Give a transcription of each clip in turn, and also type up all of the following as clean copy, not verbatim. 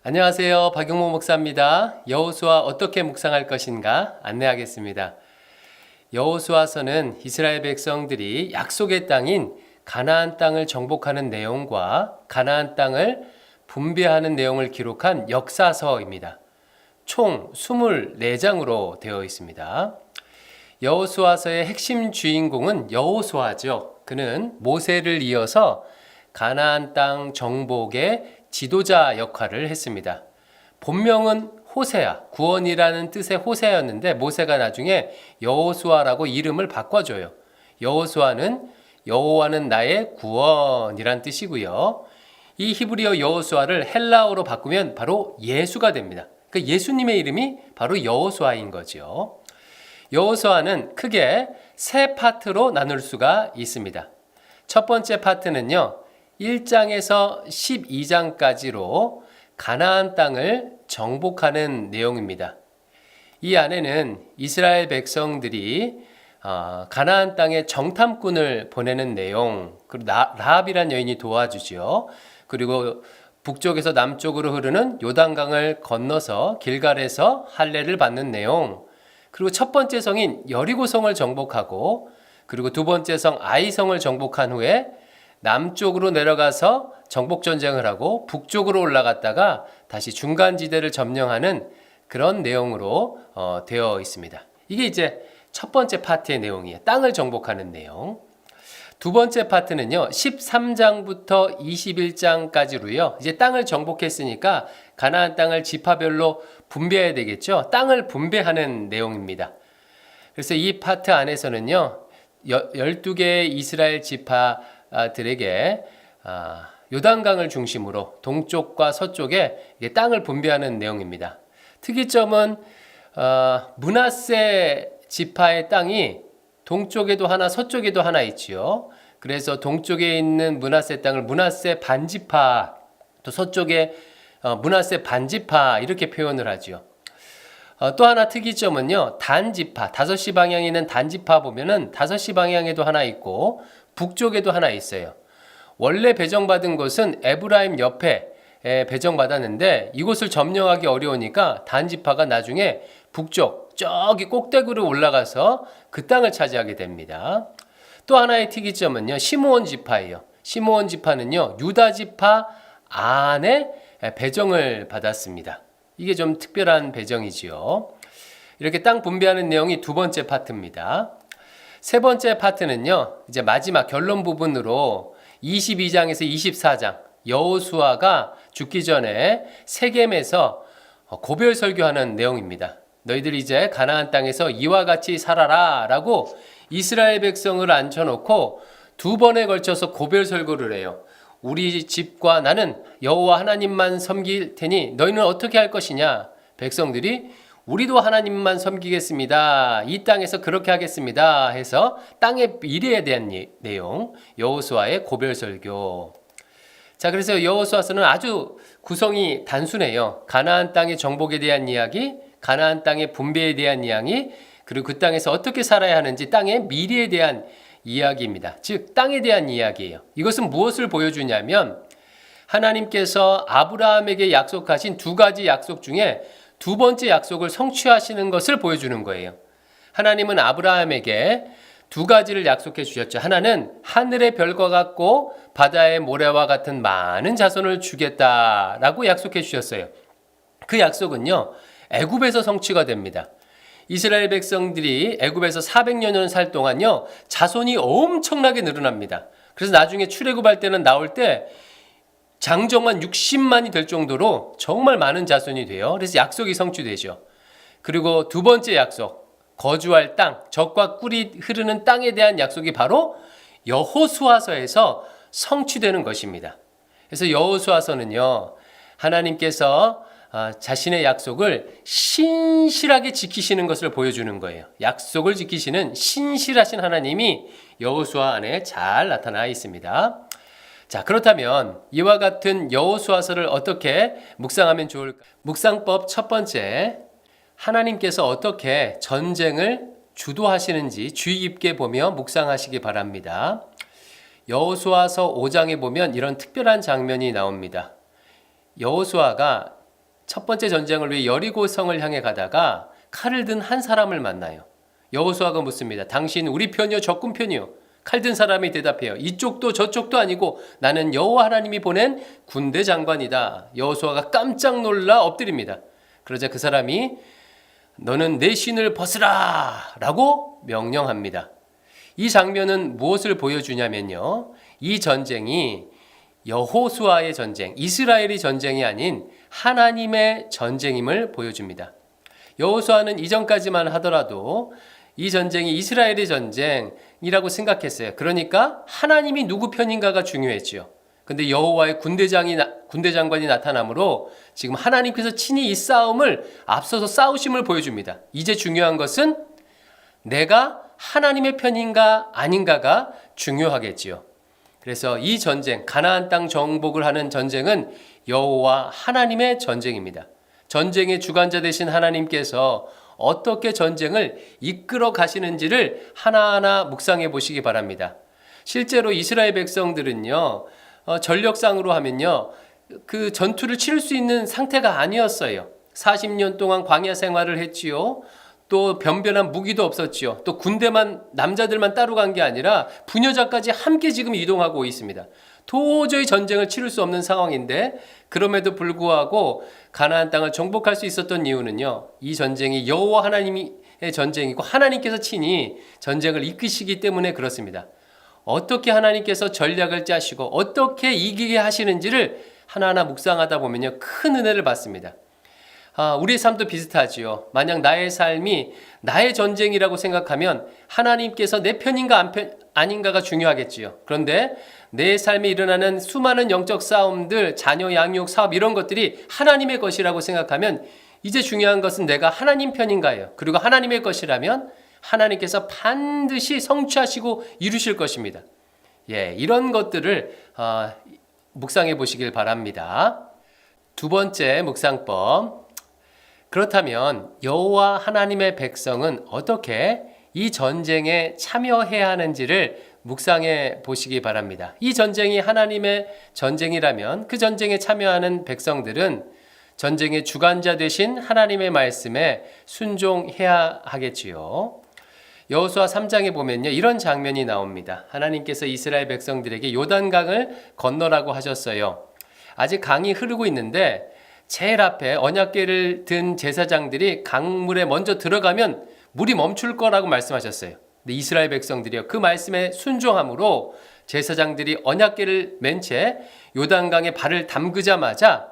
안녕하세요. 박용모 목사입니다. 여호수아 어떻게 묵상할 것인가 안내하겠습니다. 여호수아서는 이스라엘 백성들이 약속의 땅인 가나안 땅을 정복하는 내용과 가나안 땅을 분배하는 내용을 기록한 역사서입니다. 총 24장으로 되어 있습니다. 여호수아서의 핵심 주인공은 여호수아죠. 그는 모세를 이어서 가나안 땅 정복의 지도자 역할을 했습니다. 본명은 호세아, 구원이라는 뜻의 호세아였는데 모세가 나중에 여호수아라고 이름을 바꿔줘요. 여호수아는 여호와는 나의 구원이란 뜻이고요. 이 히브리어 여호수아를 헬라어로 바꾸면 바로 예수가 됩니다. 그러니까 예수님의 이름이 바로 여호수아인 거죠. 여호수아는 크게 세 파트로 나눌 수가 있습니다. 첫 번째 파트는요, 1장에서 12장까지로 가나안 땅을 정복하는 내용입니다. 이 안에는 이스라엘 백성들이 가나안 땅에 정탐꾼을 보내는 내용, 그리고 라합이란 여인이 도와주죠. 그리고 북쪽에서 남쪽으로 흐르는 요단강을 건너서 길갈에서 할례를 받는 내용, 그리고 첫 번째 성인 여리고성을 정복하고, 그리고 두 번째 성 아이성을 정복한 후에 남쪽으로 내려가서 정복전쟁을 하고 북쪽으로 올라갔다가 다시 중간지대를 점령하는 그런 내용으로 되어 있습니다. 이게 이제 첫 번째 파트의 내용이에요. 땅을 정복하는 내용. 두 번째 파트는요, 13장부터 21장까지로요. 이제 땅을 정복했으니까 가나안 땅을 지파별로 분배해야 되겠죠. 땅을 분배하는 내용입니다. 그래서 이 파트 안에서는요, 12개의 이스라엘 지파들에게 요단강을 중심으로 동쪽과 서쪽에 땅을 분배하는 내용입니다. 특이점은 므낫세 지파의 땅이 동쪽에도 하나 서쪽에도 하나 있지요. 그래서 동쪽에 있는 므낫세 땅을 므낫세 반지파, 또 서쪽에 므낫세 반지파 이렇게 표현을 하죠. 또 하나 특이점은요, 단지파, 5시 방향에 있는 단지파 보면은 5시 방향에도 하나 있고 북쪽에도 하나 있어요. 원래 배정받은 곳은 에브라임 옆에 배정받았는데 이곳을 점령하기 어려우니까 단지파가 나중에 북쪽 저기 꼭대기로 올라가서 그 땅을 차지하게 됩니다. 또 하나의 특이점은요, 시므온 지파예요. 시므온 지파는요, 유다 지파 안에 배정을 받았습니다. 이게 좀 특별한 배정이지요. 이렇게 땅 분배하는 내용이 두 번째 파트입니다. 세 번째 파트는요, 이제 마지막 결론 부분으로 22장에서 24장 여호수아가 죽기 전에 세겜에서 고별 설교하는 내용입니다. 너희들 이제 가나안 땅에서 이와 같이 살아라 라고 이스라엘 백성을 앉혀놓고 두 번에 걸쳐서 고별 설교를 해요. 우리 집과 나는 여호와 하나님만 섬길 테니 너희는 어떻게 할 것이냐? 백성들이 우리도 하나님만 섬기겠습니다. 이 땅에서 그렇게 하겠습니다. 해서 땅의 미래에 대한 내용, 여호수아의 고별 설교. 자, 그래서 여호수아서는 아주 구성이 단순해요. 가나안 땅의 정복에 대한 이야기, 가나안 땅의 분배에 대한 이야기, 그리고 그 땅에서 어떻게 살아야 하는지 땅의 미래에 대한 이야기입니다. 즉 땅에 대한 이야기예요. 이것은 무엇을 보여주냐면 하나님께서 아브라함에게 약속하신 두 가지 약속 중에 두 번째 약속을 성취하시는 것을 보여주는 거예요. 하나님은 아브라함에게 두 가지를 약속해 주셨죠. 하나는 하늘의 별과 같고 바다의 모래와 같은 많은 자손을 주겠다라고 약속해 주셨어요. 그 약속은요, 애굽에서 성취가 됩니다. 이스라엘 백성들이 애굽에서 400여년 살 동안요, 자손이 엄청나게 늘어납니다. 그래서 나중에 출애굽할 때는 나올 때 장정만 60만이 될 정도로 정말 많은 자손이 돼요. 그래서 약속이 성취되죠. 그리고 두 번째 약속, 거주할 땅, 젖과 꿀이 흐르는 땅에 대한 약속이 바로 여호수아서에서 성취되는 것입니다. 그래서 여호수아서는요, 하나님께서 자신의 약속을 신실하게 지키시는 것을 보여주는 거예요. 약속을 지키시는 신실하신 하나님이 여호수아 안에 잘 나타나 있습니다. 자, 그렇다면 이와 같은 여호수아서를 어떻게 묵상하면 좋을까? 묵상법 첫 번째, 하나님께서 어떻게 전쟁을 주도하시는지 주의 깊게 보며 묵상하시기 바랍니다. 여호수아서 5장에 보면 이런 특별한 장면이 나옵니다. 여호수아가 첫 번째 전쟁을 위해 여리고성을 향해 가다가 칼을 든 한 사람을 만나요. 여호수아가 묻습니다. 당신 우리 편이요 적군 편이요? 칼 든 사람이 대답해요. 이쪽도 저쪽도 아니고 나는 여호와 하나님이 보낸 군대 장관이다. 여호수아가 깜짝 놀라 엎드립니다. 그러자 그 사람이 너는 내 신을 벗으라 라고 명령합니다. 이 장면은 무엇을 보여주냐면요. 이 전쟁이 여호수아의 전쟁, 이스라엘의 전쟁이 아닌 하나님의 전쟁임을 보여줍니다. 여호수아는 이전까지만 하더라도 이 전쟁이 이스라엘의 전쟁이라고 생각했어요. 그러니까 하나님이 누구 편인가가 중요했지요. 근데 여호와의 군대 장관이 나타나므로 지금 하나님께서 친히 이 싸움을 앞서서 싸우심을 보여줍니다. 이제 중요한 것은 내가 하나님의 편인가 아닌가가 중요하겠지요. 그래서 이 전쟁, 가나안 땅 정복을 하는 전쟁은 여호와 하나님의 전쟁입니다. 전쟁의 주관자 되신 하나님께서 어떻게 전쟁을 이끌어 가시는지를 하나하나 묵상해 보시기 바랍니다. 실제로 이스라엘 백성들은요, 전력상으로 하면요, 그 전투를 치를 수 있는 상태가 아니었어요. 40년 동안 광야 생활을 했지요. 또 변변한 무기도 없었지요. 또 군대만 남자들만 따로 간 게 아니라 부녀자까지 함께 지금 이동하고 있습니다. 도저히 전쟁을 치를 수 없는 상황인데 그럼에도 불구하고 가나안 땅을 정복할 수 있었던 이유는요. 이 전쟁이 여호와 하나님의 전쟁이고 하나님께서 친히 전쟁을 이끄시기 때문에 그렇습니다. 어떻게 하나님께서 전략을 짜시고 어떻게 이기게 하시는지를 하나하나 묵상하다 보면요. 큰 은혜를 받습니다. 우리의 삶도 비슷하지요. 만약 나의 삶이 나의 전쟁이라고 생각하면 하나님께서 내 편인가 아닌가가 중요하겠지요. 그런데 내 삶에 일어나는 수많은 영적 싸움들, 자녀 양육, 사업 이런 것들이 하나님의 것이라고 생각하면 이제 중요한 것은 내가 하나님 편인가예요. 그리고 하나님의 것이라면 하나님께서 반드시 성취하시고 이루실 것입니다. 이런 것들을 묵상해 보시길 바랍니다. 두 번째 묵상법. 그렇다면 여호와 하나님의 백성은 어떻게 이 전쟁에 참여해야 하는지를 묵상해 보시기 바랍니다. 이 전쟁이 하나님의 전쟁이라면 그 전쟁에 참여하는 백성들은 전쟁의 주관자 되신 하나님의 말씀에 순종해야 하겠지요. 여호수아 3장에 보면요. 이런 장면이 나옵니다. 하나님께서 이스라엘 백성들에게 요단강을 건너라고 하셨어요. 아직 강이 흐르고 있는데 제일 앞에 언약궤를 든 제사장들이 강물에 먼저 들어가면 물이 멈출 거라고 말씀하셨어요. 근데 이스라엘 백성들이요. 그 말씀에 순종함으로 제사장들이 언약궤를 맨 채 요단강에 발을 담그자마자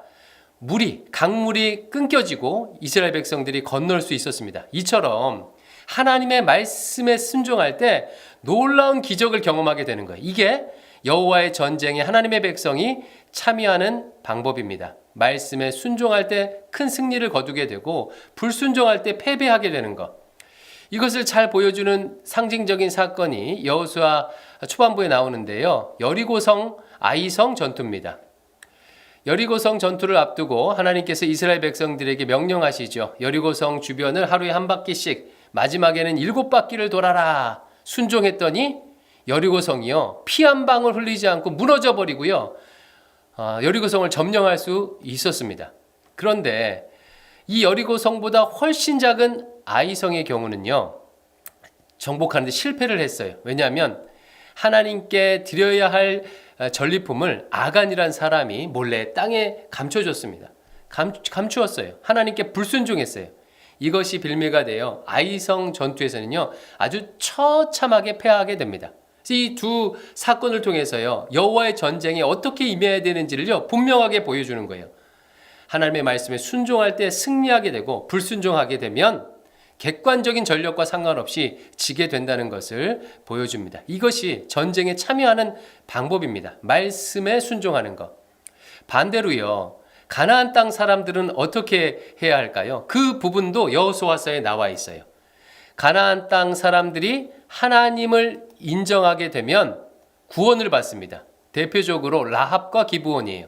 강물이 끊겨지고 이스라엘 백성들이 건널 수 있었습니다. 이처럼 하나님의 말씀에 순종할 때 놀라운 기적을 경험하게 되는 거예요. 이게 여호와의 전쟁에 하나님의 백성이 참여하는 방법입니다. 말씀에 순종할 때 큰 승리를 거두게 되고 불순종할 때 패배하게 되는 것. 이것을 잘 보여주는 상징적인 사건이 여호수아 초반부에 나오는데요. 여리고성 아이성 전투입니다. 여리고성 전투를 앞두고 하나님께서 이스라엘 백성들에게 명령하시죠. 여리고성 주변을 하루에 한 바퀴씩 마지막에는 7바퀴를 돌아라. 순종했더니 여리고성이요. 피 한 방울 흘리지 않고 무너져 버리고요. 여리고성을 점령할 수 있었습니다. 그런데 이 여리고성보다 훨씬 작은 아이성의 경우는요. 정복하는데 실패를 했어요. 왜냐하면 하나님께 드려야 할 전리품을 아간이란 사람이 몰래 땅에 감춰줬습니다. 감추었어요. 하나님께 불순종했어요. 이것이 빌미가 되어 아이성 전투에서는요. 아주 처참하게 패하게 됩니다. 이 두 사건을 통해서요. 여호와의 전쟁에 어떻게 임해야 되는지를요. 분명하게 보여주는 거예요. 하나님의 말씀에 순종할 때 승리하게 되고 불순종하게 되면 객관적인 전력과 상관없이 지게 된다는 것을 보여줍니다. 이것이 전쟁에 참여하는 방법입니다. 말씀에 순종하는 것. 반대로요. 가나안 땅 사람들은 어떻게 해야 할까요? 그 부분도 여호수아서에 나와 있어요. 가나안 땅 사람들이 하나님을 인정하게 되면 구원을 받습니다. 대표적으로 라합과 기브온이에요.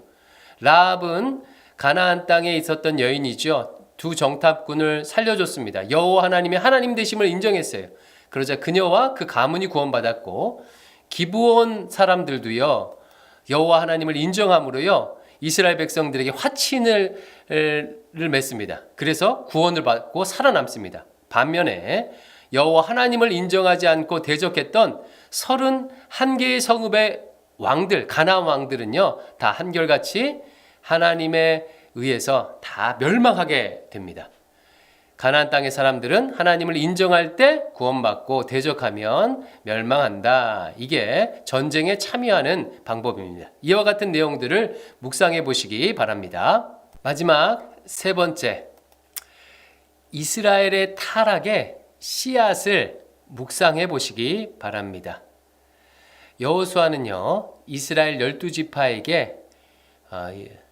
라합은 가나안 땅에 있었던 여인이죠. 두 정탐꾼을 살려줬습니다. 여호와 하나님의 하나님 되심을 인정했어요. 그러자 그녀와 그 가문이 구원받았고 기브온 사람들도요. 여호와 하나님을 인정함으로요. 이스라엘 백성들에게 화친을 맺습니다. 그래서 구원을 받고 살아남습니다. 반면에 여호와 하나님을 인정하지 않고 대적했던 31개의 성읍의 왕들, 가나안 왕들은요, 다 한결같이 하나님에 의해서 다 멸망하게 됩니다. 가나안 땅의 사람들은 하나님을 인정할 때 구원받고 대적하면 멸망한다. 이게 전쟁에 참여하는 방법입니다. 이와 같은 내용들을 묵상해 보시기 바랍니다. 마지막 세 번째, 이스라엘의 타락의 씨앗을 묵상해 보시기 바랍니다. 여호수아는요, 이스라엘 12지파에게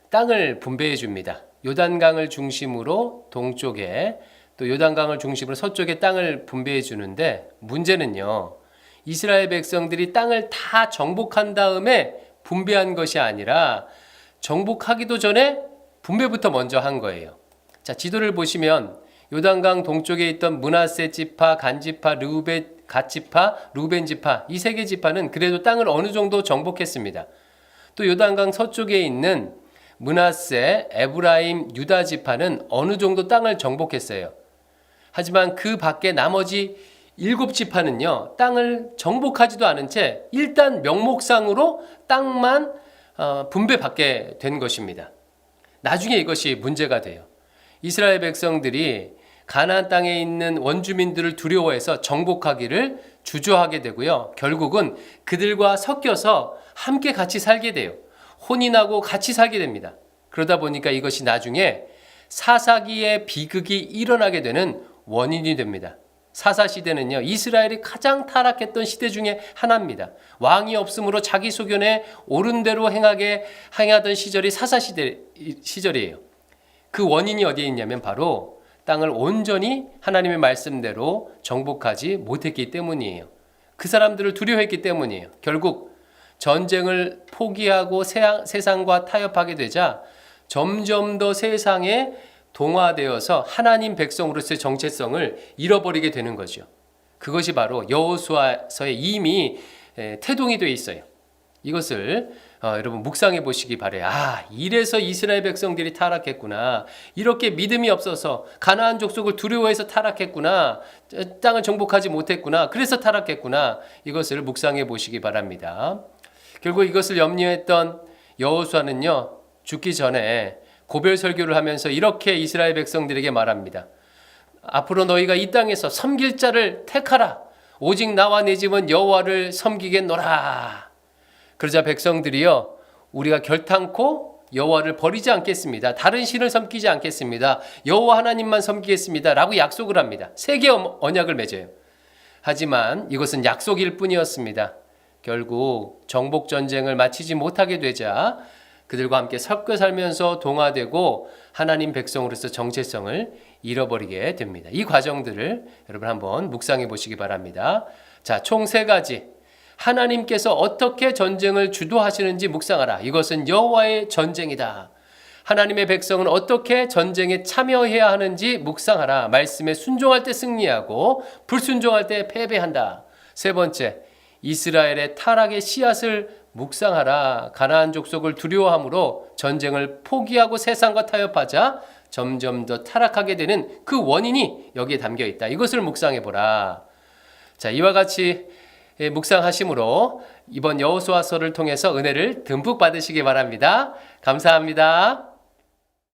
땅을 분배해 줍니다. 요단강을 중심으로 동쪽에, 또 요단강을 중심으로 서쪽에 땅을 분배해 주는데, 문제는요, 이스라엘 백성들이 땅을 다 정복한 다음에 분배한 것이 아니라 정복하기도 전에 분배부터 먼저 한 거예요. 자, 지도를 보시면 요단강 동쪽에 있던 므낫세 지파, 간 지파, 갓 지파, 루벤 지파, 이 세 개 지파는 그래도 땅을 어느 정도 정복했습니다. 또 요단강 서쪽에 있는 므낫세, 에브라임, 유다 지파는 어느 정도 땅을 정복했어요. 하지만 그 밖에 나머지 7지파는요, 땅을 정복하지도 않은 채 일단 명목상으로 땅만 분배받게 된 것입니다. 나중에 이것이 문제가 돼요. 이스라엘 백성들이 가나안 땅에 있는 원주민들을 두려워해서 정복하기를 주저하게 되고요. 결국은 그들과 섞여서 함께 같이 살게 돼요. 혼인하고 같이 살게 됩니다. 그러다 보니까 이것이 나중에 사사기의 비극이 일어나게 되는 원인이 됩니다. 사사시대는요, 이스라엘이 가장 타락했던 시대 중에 하나입니다. 왕이 없으므로 자기 소견에 옳은 대로 행하던 시절이 시절이에요. 그 원인이 어디에 있냐면 바로 땅을 온전히 하나님의 말씀대로 정복하지 못했기 때문이에요. 그 사람들을 두려워했기 때문이에요. 결국 전쟁을 포기하고 세상과 타협하게 되자 점점 더 세상에 동화되어서 하나님 백성으로서의 정체성을 잃어버리게 되는 거죠. 그것이 바로 여호수아서에 이미 태동이 되어 있어요. 이것을 여러분 묵상해 보시기 바래요. 이래서 이스라엘 백성들이 타락했구나. 이렇게 믿음이 없어서 가나안 족속을 두려워해서 타락했구나. 땅을 정복하지 못했구나. 그래서 타락했구나. 이것을 묵상해 보시기 바랍니다. 결국 이것을 염려했던 여호수아는요, 죽기 전에 고별 설교를 하면서 이렇게 이스라엘 백성들에게 말합니다. 앞으로 너희가 이 땅에서 섬길 자를 택하라. 오직 나와 내 집은 여호와를 섬기겠노라. 그러자 백성들이요, 우리가 결탄코 여호와를 버리지 않겠습니다. 다른 신을 섬기지 않겠습니다. 여호와 하나님만 섬기겠습니다. 라고 약속을 합니다. 3개 언약을 맺어요. 하지만 이것은 약속일 뿐이었습니다. 결국 정복 전쟁을 마치지 못하게 되자 그들과 함께 섞여 살면서 동화되고 하나님 백성으로서 정체성을 잃어버리게 됩니다. 이 과정들을 여러분 한번 묵상해 보시기 바랍니다. 자, 총 3가지. 하나님께서 어떻게 전쟁을 주도하시는지 묵상하라. 이것은 여호와의 전쟁이다. 하나님의 백성은 어떻게 전쟁에 참여해야 하는지 묵상하라. 말씀에 순종할 때 승리하고 불순종할 때 패배한다. 3번째, 이스라엘의 타락의 씨앗을 묵상하라. 가나안 족속을 두려워함으로 전쟁을 포기하고 세상과 타협하자 점점 더 타락하게 되는 그 원인이 여기에 담겨 있다. 이것을 묵상해 보라. 자, 이와 같이 묵상하심으로 이번 여호수아서를 통해서 은혜를 듬뿍 받으시기 바랍니다. 감사합니다.